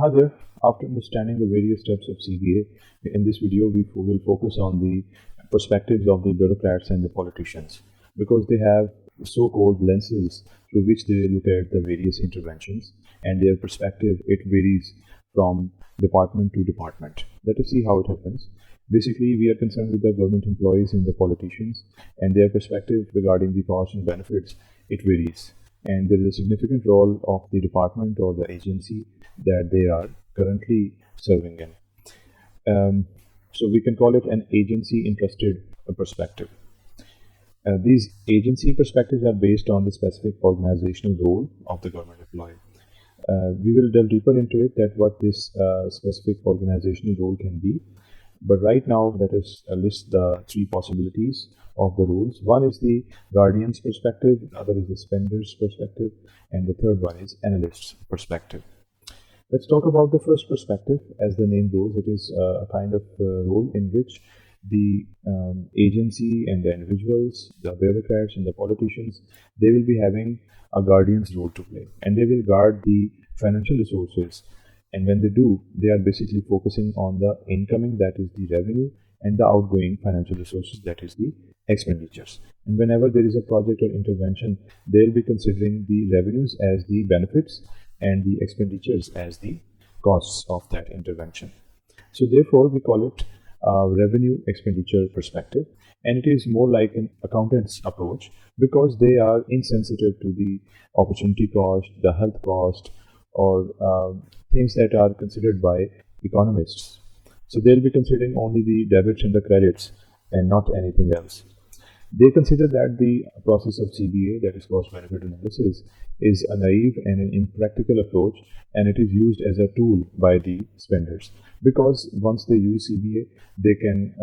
Hi there. After understanding the various steps of CBA, in this video we will focus on the perspectives of the bureaucrats and the politicians because they have so-called lenses through which they look at the various interventions, and their perspective it varies from department to department. Let us see how it happens. Basically, we are concerned with the government employees and the politicians, and their perspective regarding the costs and benefits it varies. And there is a significant role of the department or the agency that they are currently serving in. So we can call it an agency interested perspective. These agency perspectives are based on the specific organizational role of the government employee. We will delve deeper into it, that what this specific organizational role can be. But right now, let us list the three possibilities of the roles. One is the guardian's perspective, the other is the spender's perspective, and the third one is analyst's perspective. Let's talk about the first perspective. As the name goes, it is a kind of role in which the agency and the individuals, the bureaucrats and the politicians, they will be having a guardian's role to play, and they will guard the financial resources. And when they do, they are basically focusing on the incoming, that is the revenue, and the outgoing financial resources, that is the expenditures. And whenever there is a project or intervention, they'll be considering the revenues as the benefits and the expenditures as the costs of that intervention. So therefore, we call it revenue expenditure perspective, and it is more like an accountant's approach because they are insensitive to the opportunity cost, the health cost, or things that are considered by economists. So they'll be considering only the debits and the credits and not anything else. They consider that the process of CBA, that is cost benefit analysis, is a naive and an impractical approach, and it is used as a tool by the spenders. Because once they use CBA, they can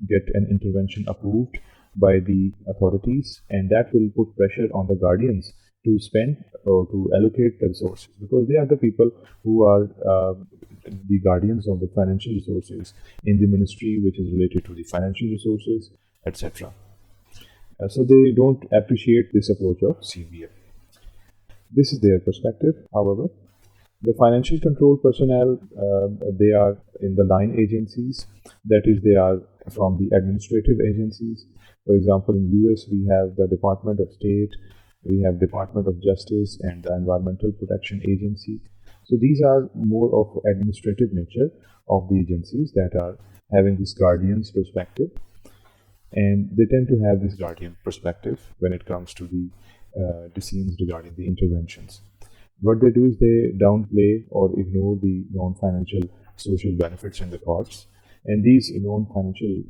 get an intervention approved by the authorities, and that will put pressure on the guardians to spend or to allocate the resources, because they are the people who are the guardians of the financial resources in the ministry, which is related to the financial resources, etc. So they don't appreciate this approach of CBA. This is their perspective. However, the financial control personnel, they are in the line agencies, that is, they are from the administrative agencies. For example, in US, we have the Department of State, we have Department of Justice, and the Environmental Protection Agency. So these are more of administrative nature of the agencies that are having this guardian's perspective. And they tend to have this guardian perspective when it comes to the decisions regarding the interventions. What they do is they downplay or ignore the non-financial social benefits and the costs. And these non-financial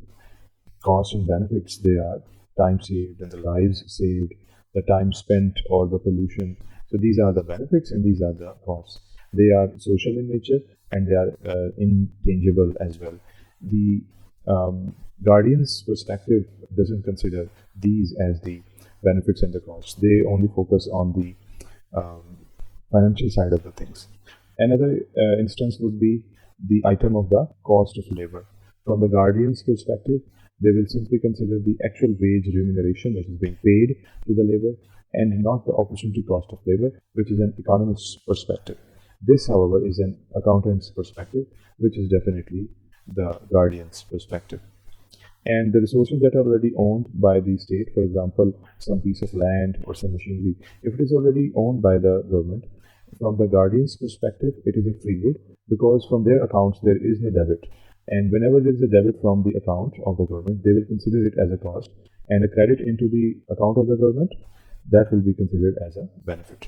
costs and benefits, they are time saved and the lives saved, the time spent or the pollution. So these are the benefits and these are the costs. They are social in nature and they are intangible as well. The guardian's perspective doesn't consider these as the benefits and the costs. They only focus on the financial side of the things. Another instance would be the item of the cost of labor. From the guardian's perspective, they will simply consider the actual wage remuneration which is being paid to the labor and not the opportunity cost of labor, which is an economist's perspective. This, however, is an accountant's perspective, which is definitely the guardian's perspective. And the resources that are already owned by the state, for example, some piece of land or some machinery, if it is already owned by the government, from the guardian's perspective, it is a free good because from their accounts there is no debit. And whenever there is a debit from the account of the government, they will consider it as a cost, and a credit into the account of the government, that will be considered as a benefit.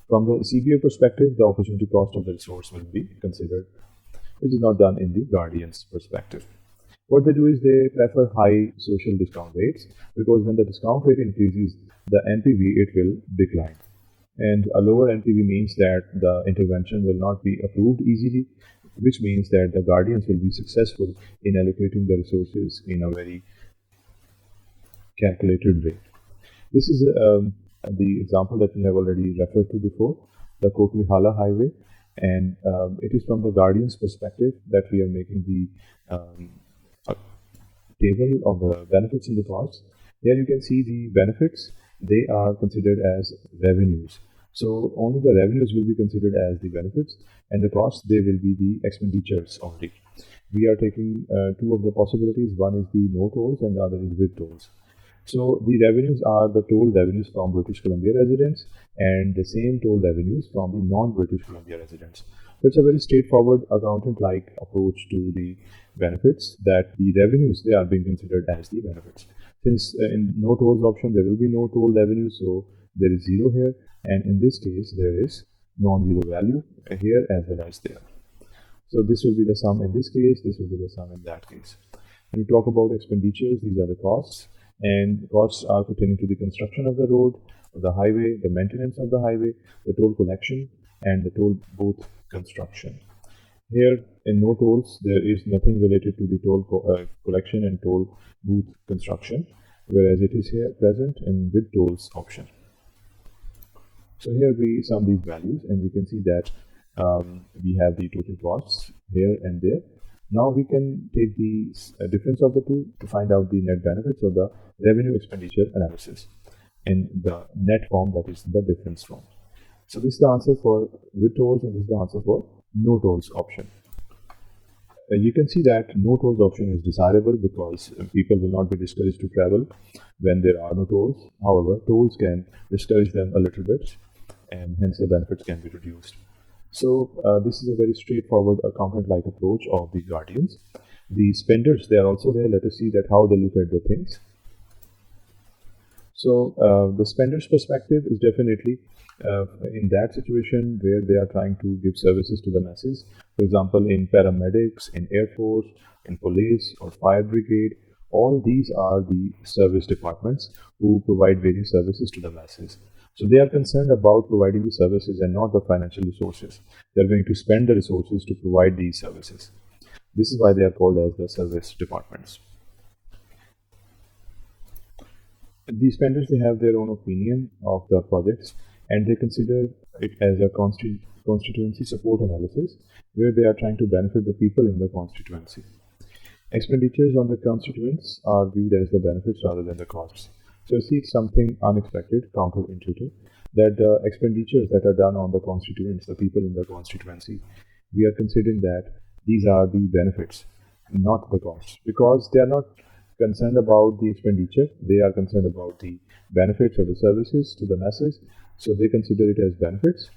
From the CBA perspective, the opportunity cost of the resource will be considered, which is not done in the guardian's perspective. What they do is they prefer high social discount rates because when the discount rate increases, the NPV it will decline. And a lower NPV means that the intervention will not be approved easily, which means that the guardians will be successful in allocating the resources in a very calculated way. This is the example that we have already referred to before, the Kokrihala Highway, and it is from the guardian's perspective that we are making the table of the benefits and the costs. Here you can see the benefits. They are considered as revenues. So only the revenues will be considered as the benefits, and the costs, they will be the expenditures only. We are taking two of the possibilities. One is the no tolls and the other is with tolls. So the revenues are the toll revenues from British Columbia residents and the same toll revenues from the non-British Columbia residents. So it's a very straightforward accountant-like approach to the benefits, that the revenues, they are being considered as the benefits. Since in no tolls option there will be no toll revenue, so there is zero here, and in this case there is non-zero value here as well as there. So this will be the sum in this case, this will be the sum in that case. When we talk about expenditures, these are the costs, and costs are pertaining to the construction of the road, of the highway, the maintenance of the highway, the toll collection, and the toll booth construction. Here in no tolls, there is nothing related to the toll collection and toll booth construction, whereas it is here present in with tolls option. So here we sum these values and we can see that we have the total costs here and there. Now we can take the difference of the two to find out the net benefits of the revenue expenditure analysis in the net form, that is the difference form. So this is the answer for with tolls and this is the answer for no tolls option. You can see that no tolls option is desirable because people will not be discouraged to travel when there are no tolls. However, tolls can discourage them a little bit and hence the benefits can be reduced. So this is a very straightforward accountant-like approach of the guardians. The spenders, they are also there. Let us see that how they look at the things. So the spender's perspective is definitely in that situation where they are trying to give services to the masses. For example, in paramedics, in Air Force, in police or fire brigade, all these are the service departments who provide various services to the masses. So they are concerned about providing the services and not the financial resources. They are going to spend the resources to provide these services. This is why they are called as the service departments. These spenders, they have their own opinion of the projects and they consider it as a constituency support analysis where they are trying to benefit the people in the constituency. Expenditures on the constituents are viewed as the benefits rather than the costs. So you see, it's something unexpected, counterintuitive, that the expenditures that are done on the constituents, the people in the constituency, we are considering that these are the benefits, not the costs, because they are not concerned about the expenditure, they are concerned about the benefits or the services to the masses, so they consider it as benefits.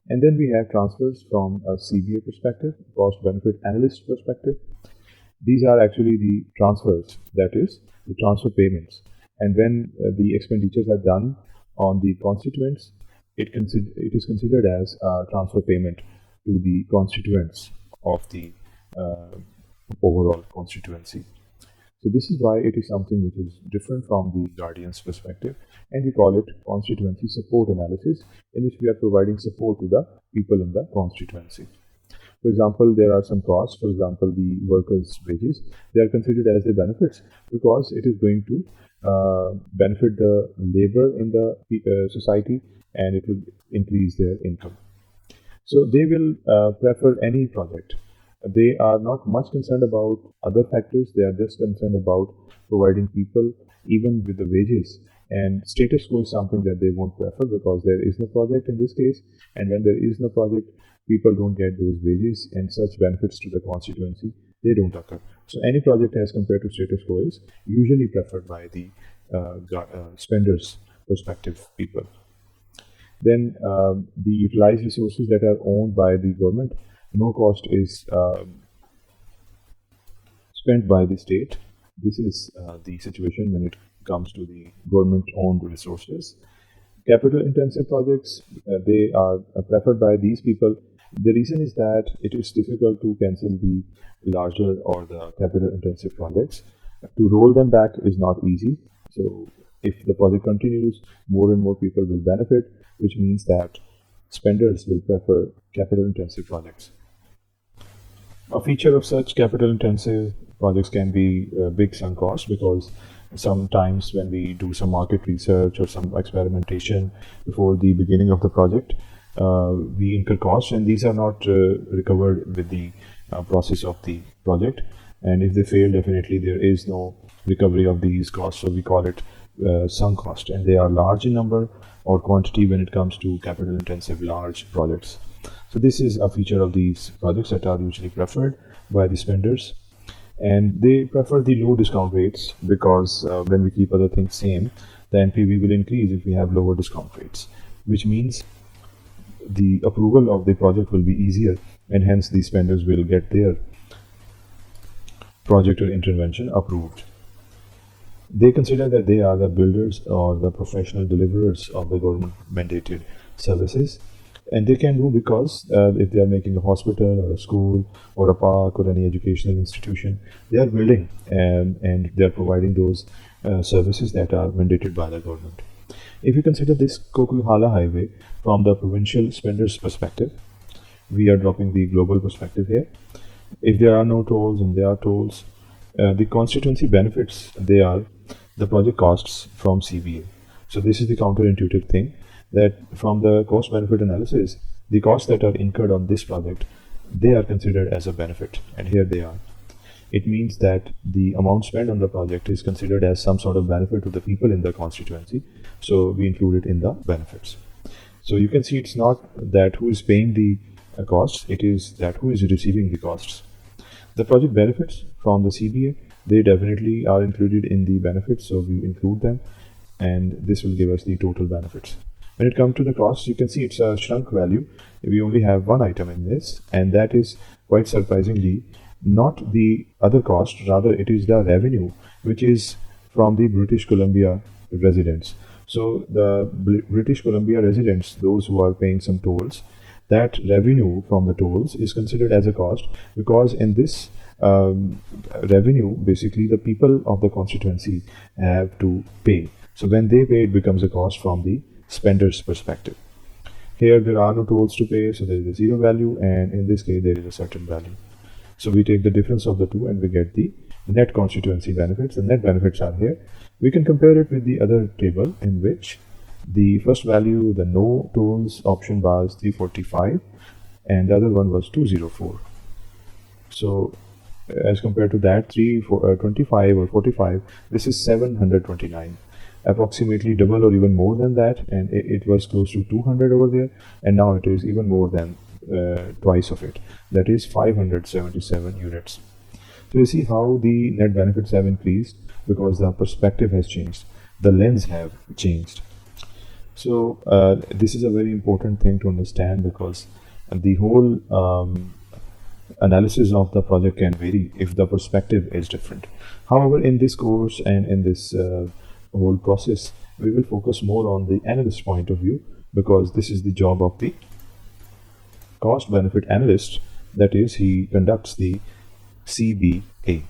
And then we have transfers from a CBA perspective, cost benefit analyst perspective. These are actually the transfers, that is, the transfer payments. And when the expenditures are done on the constituents, it is considered as a transfer payment to the constituents of the overall constituency. So this is why it is something which is different from the guardian's perspective, and we call it constituency support analysis, in which we are providing support to the people in the constituency. For example, there are some costs, for example, the workers' wages, they are considered as the benefits because it is going to benefit the labor in the society and it will increase their income. So they will prefer any project. They are not much concerned about other factors. They are just concerned about providing people even with the wages. And status quo is something that they won't prefer because there is no project in this case. And when there is no project, people don't get those wages and such benefits to the constituency, they don't occur. So any project as compared to status quo is usually preferred by the spenders perspective people. Then the utilized resources that are owned by the government, no cost is spent by the state. This is the situation when it comes to the government owned resources. Capital intensive projects, they are preferred by these people. The reason is that it is difficult to cancel the larger or the capital intensive projects. To roll them back is not easy. So if the project continues, more and more people will benefit, which means that spenders will prefer capital intensive projects. A feature of such capital intensive projects can be big sunk cost, because sometimes when we do some market research or some experimentation before the beginning of the project, we incur costs and these are not recovered with the process of the project, and if they fail, definitely there is no recovery of these costs, so we call it sunk cost, and they are large in number. or quantity when it comes to capital intensive large projects. So this is a feature of these projects that are usually preferred by the spenders, and they prefer the low discount rates because when we keep other things same, the NPV will increase if we have lower discount rates, which means the approval of the project will be easier, and hence the spenders will get their project or intervention approved. They consider that they are the builders or the professional deliverers of the government mandated services, and they can do because if they are making a hospital or a school or a park or any educational institution, they are building and they are providing those services that are mandated by the government. If you consider this Kokuhala highway from the provincial spender's perspective, we are dropping the global perspective here. If there are no tolls and there are tolls, the constituency benefits, they are the project costs from CBA. So this is the counterintuitive thing, that from the cost benefit analysis, the costs that are incurred on this project, they are considered as a benefit, and here they are. It means that the amount spent on the project is considered as some sort of benefit to the people in the constituency, so we include it in the benefits. So you can see it's not that who is paying the costs, it is that who is receiving the costs. The project benefits from the CBA, they definitely are included in the benefits, so we include them, and this will give us the total benefits. When it comes to the costs, you can see it's a shrunk value. We only have one item in this, and that is quite surprisingly not the other cost, rather it is the revenue which is from the British Columbia residents. So the British Columbia residents, those who are paying some tolls, that revenue from the tolls is considered as a cost, because in this revenue, basically the people of the constituency have to pay. So when they pay, it becomes a cost from the spender's perspective. Here there are no tolls to pay, so there is a zero value, and in this case there is a certain value. So we take the difference of the two and we get the net constituency benefits. The net benefits are here. We can compare it with the other table, in which the first value, the no tolls option, was 345 and the other one was 204. So as compared to that 25 or 45, this is 729, approximately double or even more than that, and it was close to 200 over there, and now it is even more than twice of it, that is 577 units. So you see how the net benefits have increased because the perspective has changed, the lens have changed. So this is a very important thing to understand, because the whole analysis of the project can vary if the perspective is different. However, in this course and in this whole process, we will focus more on the analyst point of view, because this is the job of the cost benefit analyst, that is, he conducts the CBA.